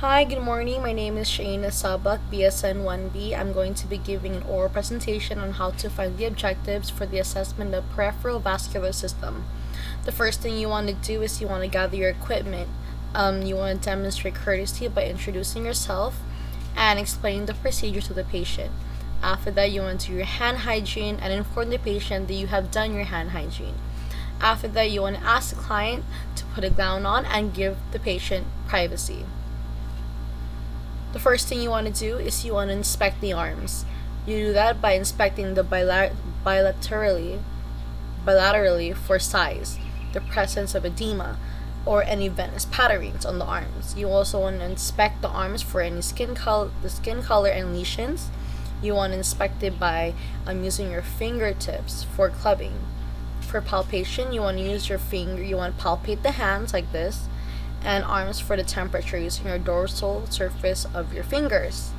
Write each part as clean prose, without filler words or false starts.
Hi, good morning. My name is Shaina Sabak, BSN 1B. I'm going to be giving an oral presentation on how to find the objectives for the assessment of peripheral vascular system. The first thing you want to do is you want to gather your equipment. You want to demonstrate courtesy by introducing yourself and explaining the procedure to the patient. After that, you want to do your hand hygiene and inform the patient that you have done your hand hygiene. After that, you want to ask the client to put a gown on and give the patient privacy. The first thing you want to do is you want to inspect the arms. You do that by inspecting the bilaterally for size, the presence of edema, or any venous patterns on the arms. You also want to inspect the arms for any skin color and lesions. You want to inspect it by using your fingertips for clubbing. For palpation, you want to use your finger. You want to palpate the hands like this, and arms for the temperature using your dorsal surface of your fingers.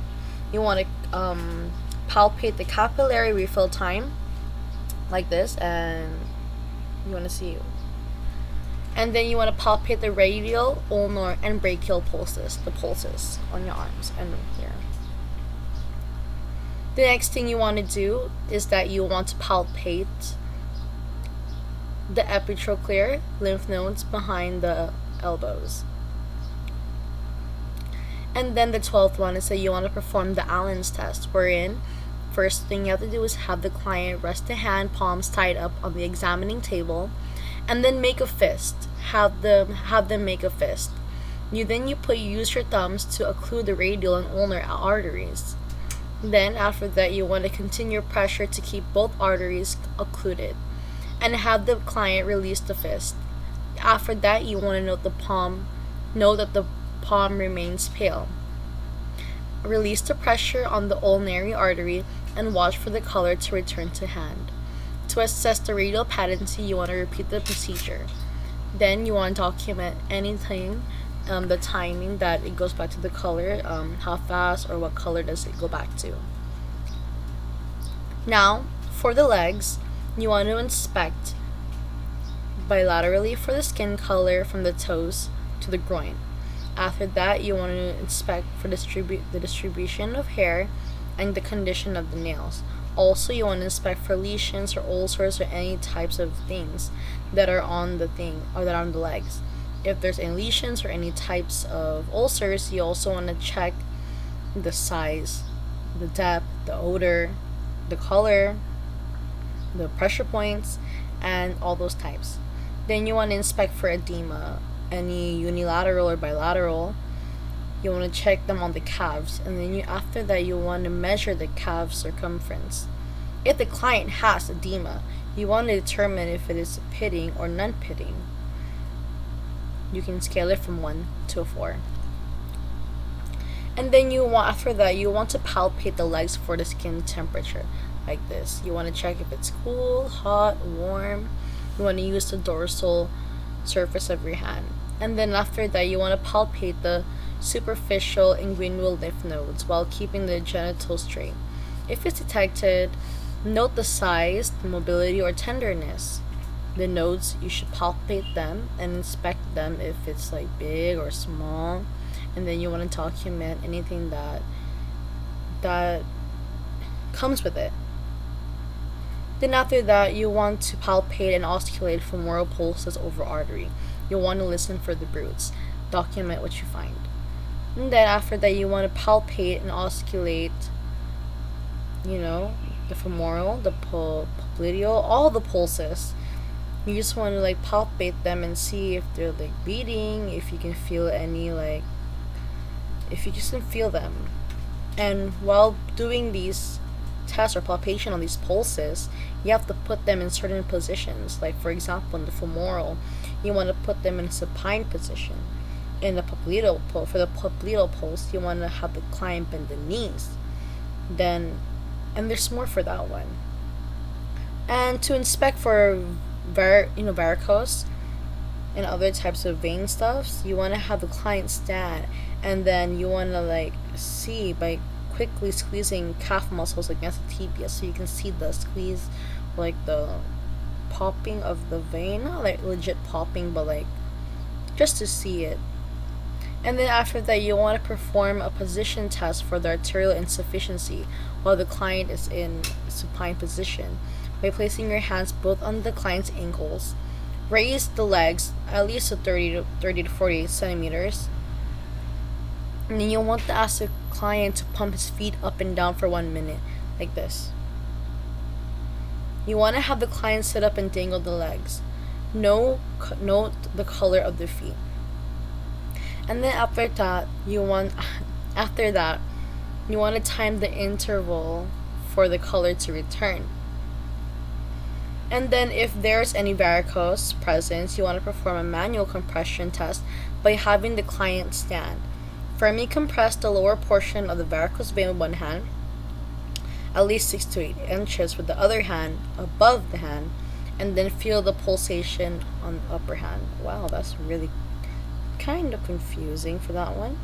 You want to palpate the capillary refill time like this, and you want to see. And then you want to palpate the radial, ulnar, and brachial pulses, the pulses on your arms and here. The next thing you want to do is that you want to palpate the epitrochlear lymph nodes behind the elbows. And then the 12th one is that you want to perform the Allen's test, wherein first thing you have to do is have the client rest the hand palms tied up on the examining table, and then make a fist. Have them make a fist. You use your thumbs to occlude the radial and ulnar arteries. Then after that, you want to continue pressure to keep both arteries occluded, and have the client release the fist. After that, you want to note that the palm remains pale. Release the pressure on the ulnar artery and watch for the color to return to hand. To assess the radial patency, you want to repeat the procedure. Then you want to document anything, the timing that it goes back to the color, how fast or what color does it go back to. Now, for the legs, you want to inspect bilaterally for the skin color from the toes to the groin. After that, you want to inspect for the distribution of hair and the condition of the nails. Also, you want to inspect for lesions or ulcers or any types of things that are on the legs. If there's any lesions or any types of ulcers, you also want to check the size, the depth, the odor, the color, the pressure points, and all those types. Then you want to inspect for edema, any unilateral or bilateral. You want to check them on the calves, and then after that you want to measure the calf circumference. If the client has edema, you want to determine if it is pitting or non-pitting. You can scale it from 1 to a 4. And then after that you want to palpate the legs for the skin temperature like this. You want to check if it's cool, hot, warm. You want to use the dorsal surface of your hand. And then after that, you want to palpate the superficial inguinal lymph nodes while keeping the genitals straight. If it's detected, note the size, the mobility, or tenderness. The nodes, you should palpate them and inspect them if it's like big or small. And then you want to document anything that comes with it. Then after that, you want to palpate and osculate femoral pulses over artery. You want to listen for the bruits. Document what you find. And then after that, you want to palpate and osculate, the femoral, the popliteal, all the pulses. You just want to palpate them and see if they're beating, if you can feel if you just can feel them. And while doing these tests or palpation on these pulses, you have to put them in certain positions. Like for example, in the femoral, you want to put them in a supine position. In the popliteal for the popliteal pulse, you want to have the client bend the knees. And there's more for that one. And to inspect for varicose and other types of vein stuffs, you want to have the client stand, and then you want to see by quickly squeezing calf muscles against the tibia, so you can see the squeeze, the popping of the vein, not legit popping, but just to see it. And then after that, you want to perform a position test for the arterial insufficiency while the client is in supine position by placing your hands both on the client's ankles. Raise the legs at least to 30 to 40 centimeters. And then you want to ask the client to pump his feet up and down for 1 minute, like this. You want to have the client sit up and dangle the legs. Note the color of the feet. And then after that, you want to time the interval for the color to return. And then if there's any varicose presence, you want to perform a manual compression test by having the client stand. Firmly compress the lower portion of the varicose vein with one hand, at least 6 to 8 inches with the other hand above the hand, and then feel the pulsation on the upper hand. Wow, that's really kind of confusing for that one.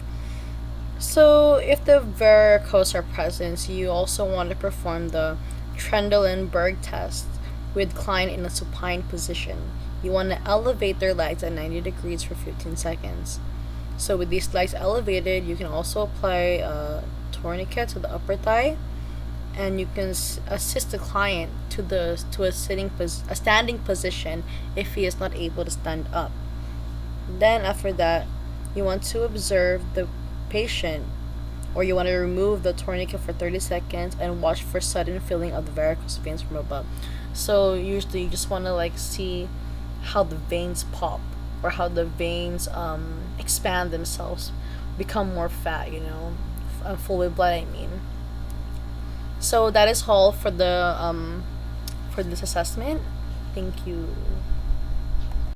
So if the varicose are present, you also want to perform the Trendelenburg test with client in a supine position. You want to elevate their legs at 90 degrees for 15 seconds. So with these legs elevated, you can also apply a tourniquet to the upper thigh, and you can assist the client to a standing position if he is not able to stand up. Then after that, you want to observe the patient, or you want to remove the tourniquet for 30 seconds and watch for sudden filling of the varicose veins from above. So usually you just want to see how the veins pop, or how the veins expand themselves, become more fat, full with blood, I mean. So that is all for the for this assessment. Thank you.